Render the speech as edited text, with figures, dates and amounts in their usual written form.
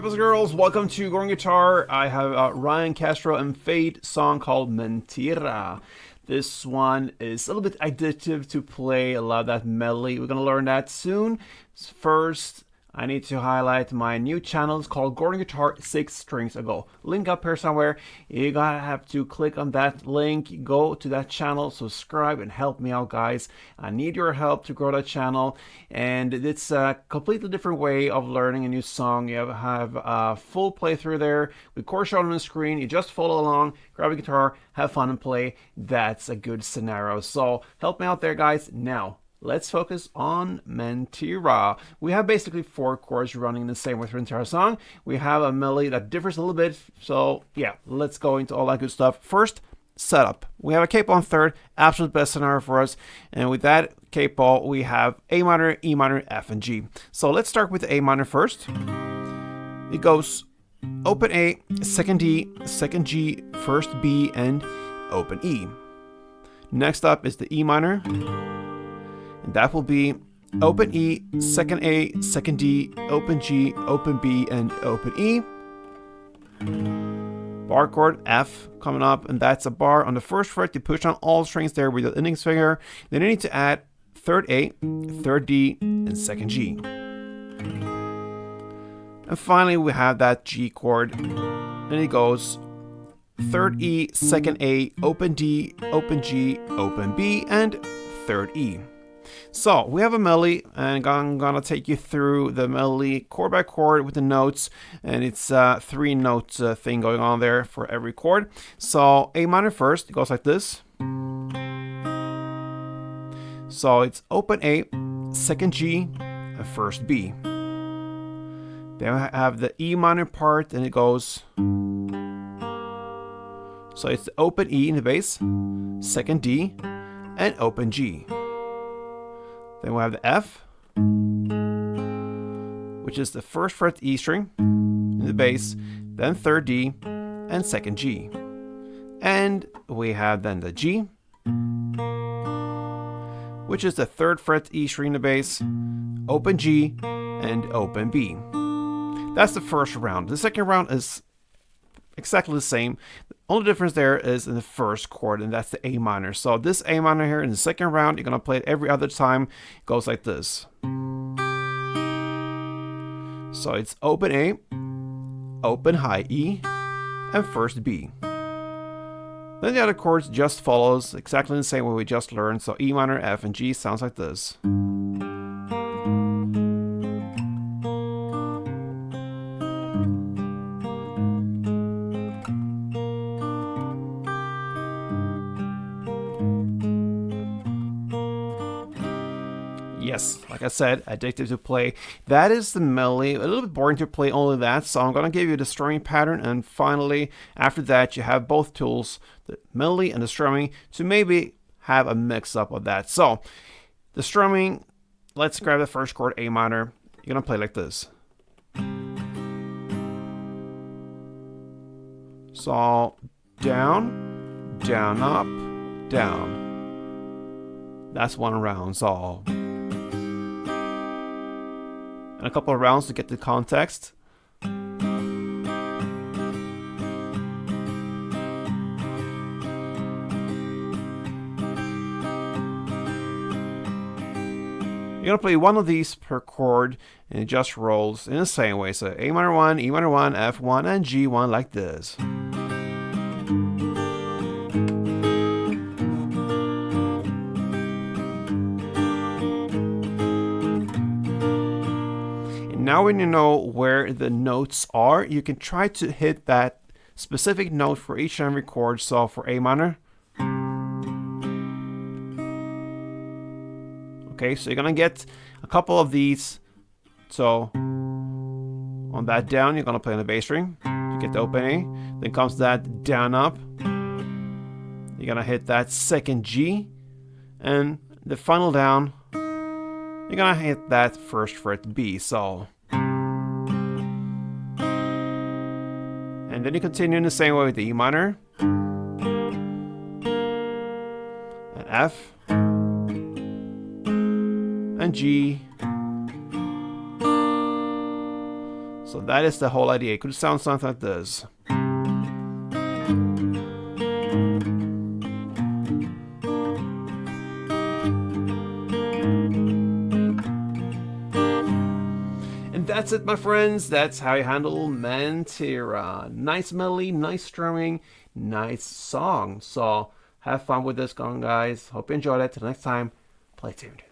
up, boys and girls? Welcome to Growing Guitar. I have Ryan Castro and Feid song called Mentira. This one is a little bit addictive to play. A lot of that melody. We're gonna learn that soon. First, I need to highlight my new channel. It's called Growing Guitar 6 Strings Ago. Link up here somewhere. You gotta have to click on that link, go to that channel, subscribe, and help me out, guys. I need your help to grow that channel, and it's a completely different way of learning a new song. You have a full playthrough there with chords shown on the screen. You just follow along, grab a guitar, have fun, and play. That's a good scenario. So help me out there, guys. Now, let's focus on Mentira. We have basically 4 chords running in the same way for the entire song. We have a melody that differs a little bit. So yeah, let's go into all that good stuff. First, setup. We have a capo on third, absolute best scenario for us. And with that capo, we have A minor, E minor, F, and G. So let's start with A minor first. It goes open A, second D, second G, first B, and open E. Next up is the E minor. And that will be open E, second A, second D, open G, open B, and open E. Bar chord F coming up, and that's a bar on the first fret. You push on all strings there with the index finger. Then you need to add third A, third D, and second G. And finally, we have that G chord, and it goes third E, second A, open D, open G, open B, and third E. So we have a melody, and I'm gonna take you through the melody chord by chord with the notes, and it's a 3 notes thing going on there for every chord. So A minor first, it goes like this. So it's open A, second G, and first B. Then we have the E minor part, and it goes. So it's the open E in the bass, second D, and open G. Then we have the F, which is the first fret E string in the bass, then third D, and second G. And we have then the G, which is the third fret E string in the bass, open G, and open B. That's the first round. The second round is exactly the same. The only difference there is in the first chord, and that's the A minor. So this A minor here in the second round, you're gonna play it every other time. It goes like this. So it's open A, open high E, and first B. Then the other chords just follows exactly the same way we just learned. So E minor, F, and G sounds like this. Yes, like I said, addictive to play. That is the melody. A little bit boring to play only that, so I'm going to give you the strumming pattern, and finally, after that, you have both tools, the melody and the strumming, to maybe have a mix-up of that. So, the strumming, let's grab the first chord, A minor. You're going to play like this. So, down, down, up, down. That's one round, so. And a couple of rounds to get the context. You're gonna play one of these per chord, and it just rolls in the same way. So A minor 1, E minor 1, F1, and G1 like this. Now when you know where the notes are, you can try to hit that specific note for each and every chord. So for A minor. Okay, so you're gonna get a couple of these. So on that down, you're gonna play on the bass string. You get the open A. Then comes that down up. You're gonna hit that second G. And the final down, you're gonna hit that first fret B. So, and then you continue in the same way with the E minor, and F, and G. So that is the whole idea. It could sound something like this. And that's it, my friends. That's how you handle Mentira. Nice melody, nice strumming, nice song. So have fun with this, guys. Hope you enjoyed it. Till next time, play tuned.